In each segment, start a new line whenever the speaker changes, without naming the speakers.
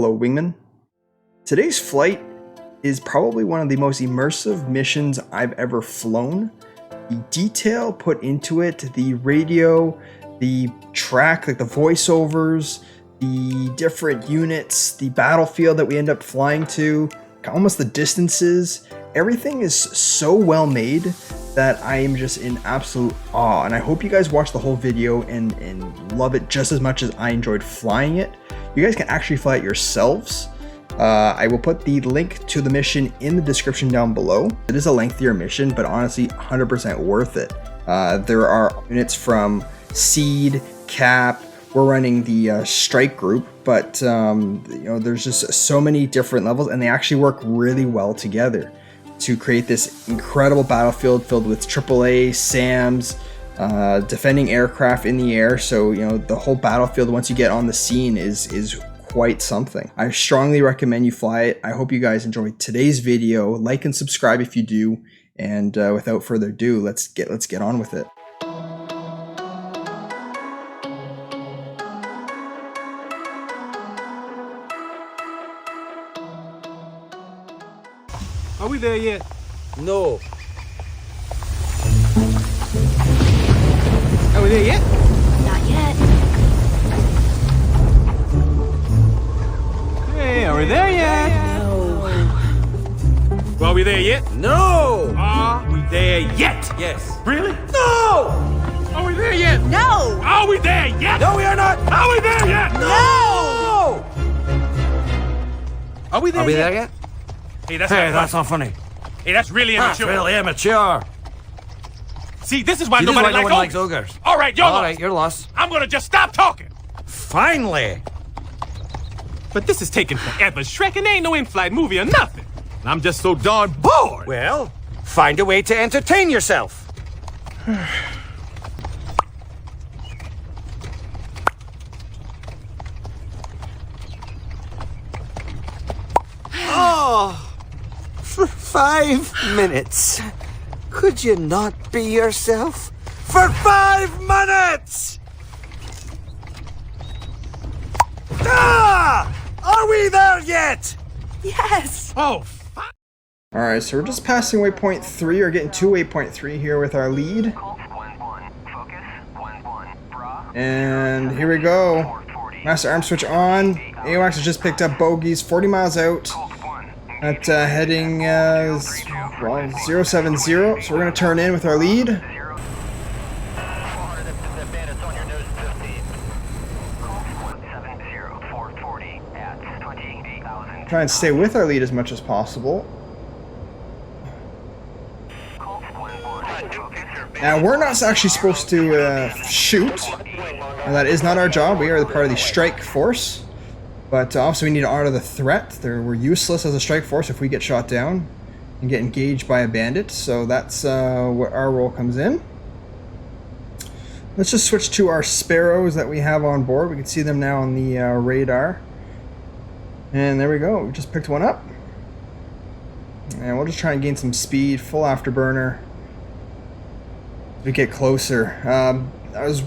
Hello, wingman. Today's flight is probably one of the most immersive missions I've ever flown. The detail put into it, the radio, the track, like the voiceovers, the different units, the battlefield that we end up flying to, almost the distances, everything is so well made that I am just in absolute awe. And I hope you guys watch the whole video and love it just as much as I enjoyed flying it. You guys can actually fly it yourselves. I will put the link to the mission in the description down below. It is a lengthier mission, but honestly 100% worth it. There are units from Seed, Cap, we're running the strike group, but you know, there's just so many different levels, and they actually work really well together to create this incredible battlefield filled with AAA, SAMs, defending aircraft in the air. So you know, the whole battlefield once you get on the scene is quite something. I strongly recommend you fly it. I hope you guys enjoyed today's video. Like and subscribe if you do, and without further ado, let's get on with it.
Are we there yet?
No.
Are we there yet?
Not yet.
Hey, are we there yet?
No.
Well, are we there yet?
No.
Are we there yet?
Yes.
Really?
No.
Are we there yet?
No!
Are we there yet?
No, we are not.
Are we there yet?
No.
Are we there
Are we
yet?
there yet?
Hey, that's
Hey,
not
that's
funny.
not funny.
Hey, that's really
That's
immature.
really immature.
See, this is why
See, this is
nobody
why no one
likes
likes
ogres.
ogres.
All right, you're
All
lost.
right, you're lost.
I'm gonna just stop talking.
Finally.
But this is taking forever. Shrek, and ain't no in-flight movie or nothing. And I'm just so darn bored.
Well, find a way to entertain yourself. Oh, for 5 minutes. Could you not be yourself? For 5 minutes! Ah! Are we there yet?
Yes!
Oh, fuck.
Alright, so we're just passing waypoint 3, or getting to waypoint 3 here with our lead. And here we go. Master arm switch on. AWACS has just picked up bogeys 40 miles out at heading 070. So we're going to turn in with our lead. Try and stay with our lead as much as possible. Now, we're not actually supposed to shoot. That is not our job. We are the part of the strike force. But also we need to honor the threat. We're useless as a strike force if we get shot down and get engaged by a bandit. So that's where our role comes in. Let's just switch to our Sparrows that we have on board. We can see them now on the radar. And there we go. We just picked one up. And we'll just try and gain some speed. Full afterburner. As we get closer. I was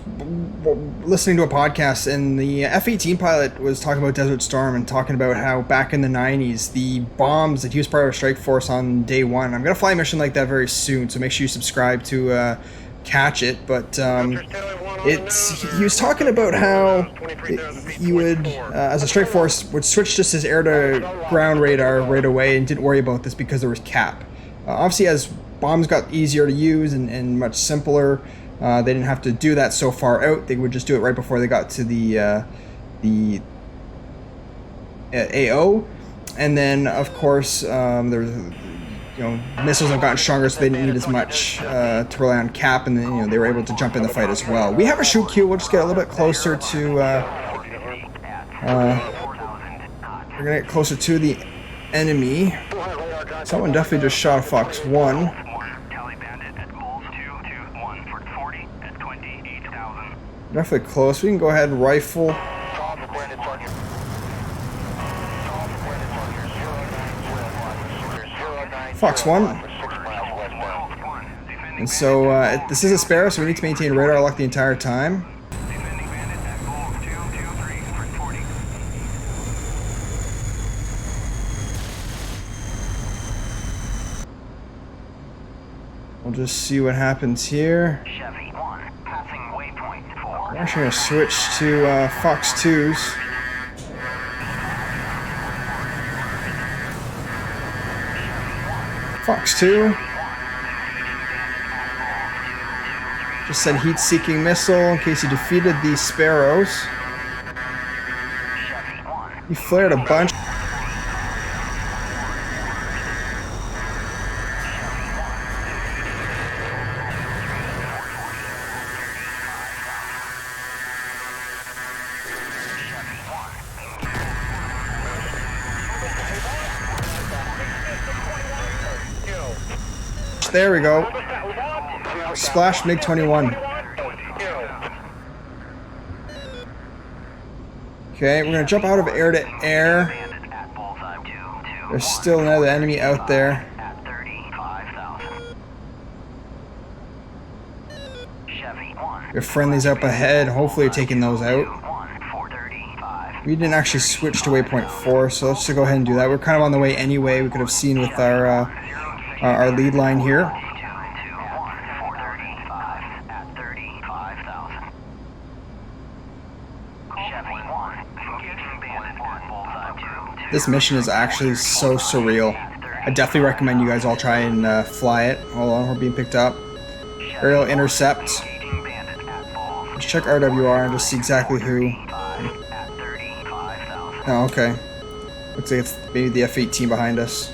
listening to a podcast, and the F-18 pilot was talking about Desert Storm and talking about how back in the 90s, the bombs that he was part of a strike force on day one. I'm going to fly a mission like that very soon, so make sure you subscribe to catch it. But he was talking about how he would, as a strike force, would switch just his air-to-ground radar right away and didn't worry about this because there was cap. Obviously, as bombs got easier to use and much simpler, they didn't have to do that so far out. They would just do it right before they got to the AO, and then of course there's, you know, missiles have gotten stronger, so they didn't need as much to rely on cap, and then, you know, they were able to jump in the fight as well. We have a shoot queue. We'll just get a little bit closer to. We're gonna get closer to the enemy. Someone definitely just shot a Fox 1. Definitely close. We can go ahead and rifle. Fox 1. And so this is a Sparrow, so we need to maintain radar lock the entire time. We'll just see what happens here.
Chevy 1, passing waypoint 4.
We're actually going to switch to Fox 2s. Fox 2. Just said heat-seeking missile in case he defeated the Sparrows. He flared a bunch. There we go. Splash MiG-21. Okay, we're gonna jump out of air to air. There's still another enemy out there. Your friendlies up ahead. Hopefully you're taking those out. We didn't actually switch to waypoint 4, so let's just go ahead and do that. We're kind of on the way anyway. We could have seen with our lead line here. This mission is actually so surreal. I definitely recommend you guys all try and fly it. Hold on, we're being picked up. Aerial intercept. Let's check RWR and just see exactly who. Oh, okay. Looks like it's maybe the F-18 behind us.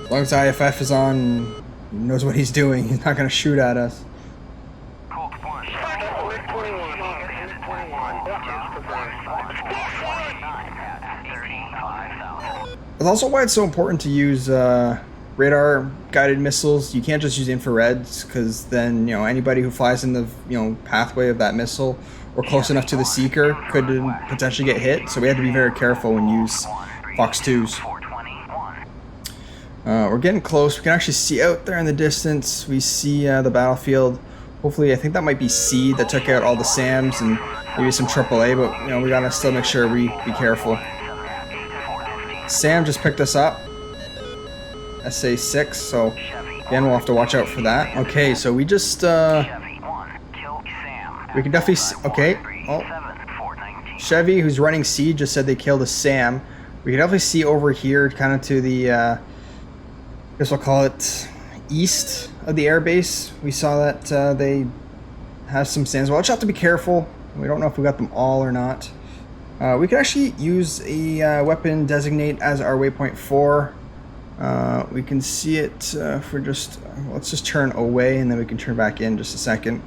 As long as IFF is on and he knows what he's doing, he's not going to shoot at us. That's also why it's so important to use radar guided missiles. You can't just use infrareds, because then, you know, anybody who flies in the, you know, pathway of that missile or close enough to the seeker could potentially get hit. So we have to be very careful when use Fox 2s. We're getting close. We can actually see out there in the distance. We see the battlefield. Hopefully, I think that might be C that took out all the SAMs and maybe some AAA, but you know, we gotta still make sure we be careful. Sam just picked us up. SA6, so again, we'll have to watch out for that. Okay, so we just we can definitely see, okay. Oh, Chevy, who's running C, just said they killed a SAM. We can definitely see over here, kind of to the I guess we'll call it east of the airbase. We saw that they have some SAMs. Well, I'll just have to be careful. We don't know if we got them all or not. We can actually use a weapon designate as our waypoint 4. We can see it if we're just, let's just turn away and then we can turn back in just a second.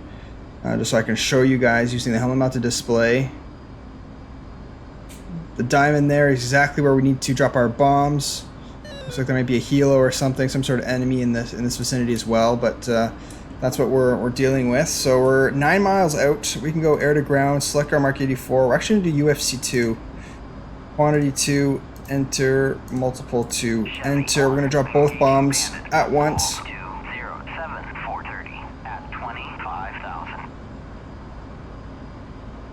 Just so I can show you guys using the helmet mounted display. The diamond there is exactly where we need to drop our bombs. Looks like there might be a helo or something, some sort of enemy in this vicinity as well, but that's what we're dealing with. So we're 9 miles out. We can go air to ground, select our Mark 84. We're actually going to do UFC 2. Quantity 2, enter, multiple 2, enter. We're going to drop both bombs at once.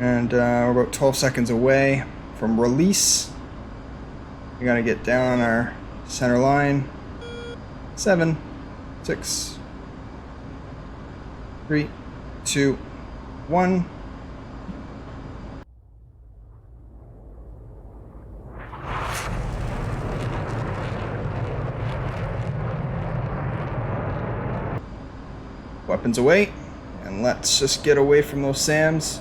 And we're about 12 seconds away from release. We got to get down on our center line. 7, 6, 3, 2, 1. Weapons away, and let's just get away from those SAMs.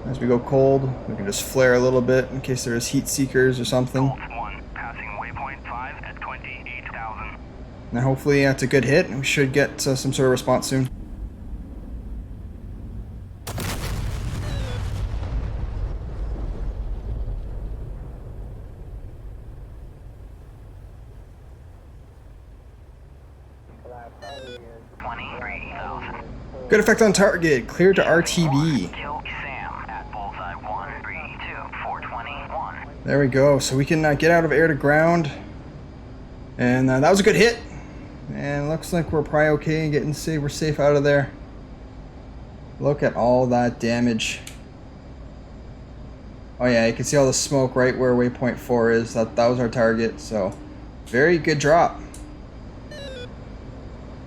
As we go cold, we can just flare a little bit in case there's heat seekers or something. And hopefully that's a good hit. We should get some sort of response soon. Good effect on target. Clear to RTB. There we go. So we can get out of air to ground. And that was a good hit. And looks like we're probably okay getting safe. We're safe out of there. Look at all that damage. Oh yeah, you can see all the smoke right where waypoint 4 is. That was our target, so very good drop.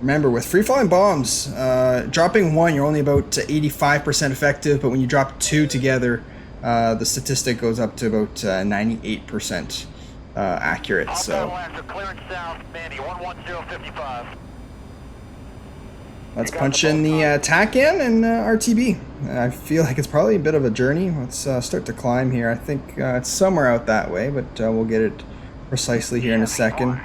Remember, with free-falling bombs, dropping 1, you're only about 85% effective, but when you drop 2 together, the statistic goes up to about 98% accurate. So let's punch in the TAC in and RTB. I feel like it's probably a bit of a journey. Let's start to climb here. I think it's somewhere out that way, but we'll get it precisely here in a second.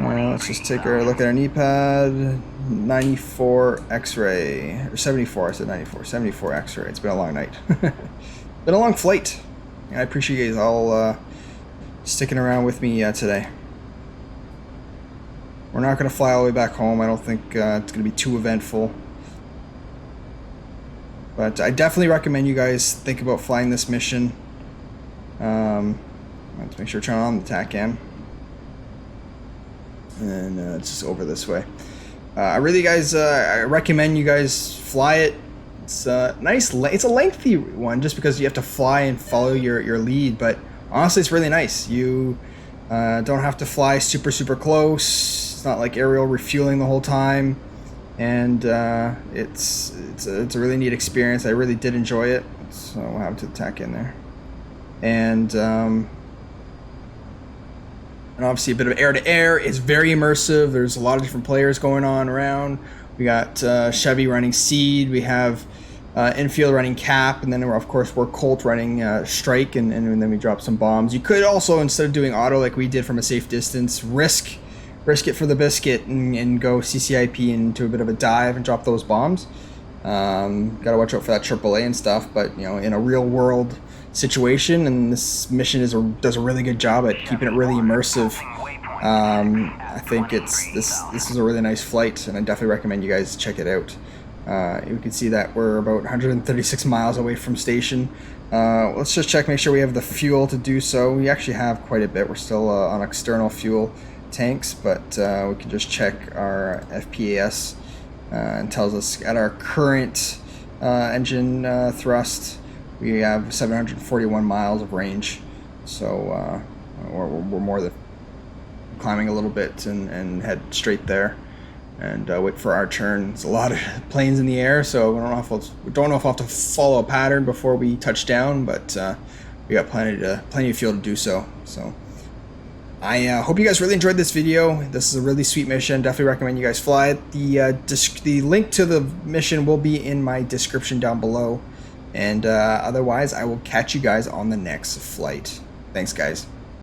Let's just take a look at our knee pad. 94 X-ray, or 74. I said 94. 74 X-ray. It's been a long night. Been a long flight. I appreciate you guys all sticking around with me today. We're not going to fly all the way back home. I don't think it's going to be too eventful. But I definitely recommend you guys think about flying this mission. Let's make sure to turn on the TACAM. And it's just over this way. I recommend you guys fly it. It's nice. It's a lengthy one just because you have to fly and follow your lead. But honestly, it's really nice. You don't have to fly super close. It's not like aerial refueling the whole time, and it's a really neat experience. I really did enjoy it. So we'll have to tack in there, and obviously a bit of air-to-air. It's very immersive. There's a lot of different players going on around. We got Chevy running Seed. We have Infield running Cap, and then of course we're Colt running Strike, and then we drop some bombs. You could also, instead of doing auto like we did from a safe distance, risk it for the biscuit and go CCIP into a bit of a dive and drop those bombs. Gotta watch out for that AAA and stuff, but you know, in a real world situation, and this mission does a really good job at keeping it really immersive. I think this is a really nice flight, and I definitely recommend you guys check it out. You can see that we're about 136 miles away from station. Let's just make sure we have the fuel to do so. We actually have quite a bit. We're still on external fuel tanks, but we can just check our FPAS, and tells us at our current engine thrust we have 741 miles of range. So we're more than climbing a little bit and head straight there and wait for our turn. It's a lot of planes in the air, so we don't know if we'll have to follow a pattern before we touch down, but we got plenty of fuel to do so. So I hope you guys really enjoyed this video. This is a really sweet mission. Definitely recommend you guys fly it. The link to the mission will be in my description down below. And otherwise, I will catch you guys on the next flight. Thanks, guys.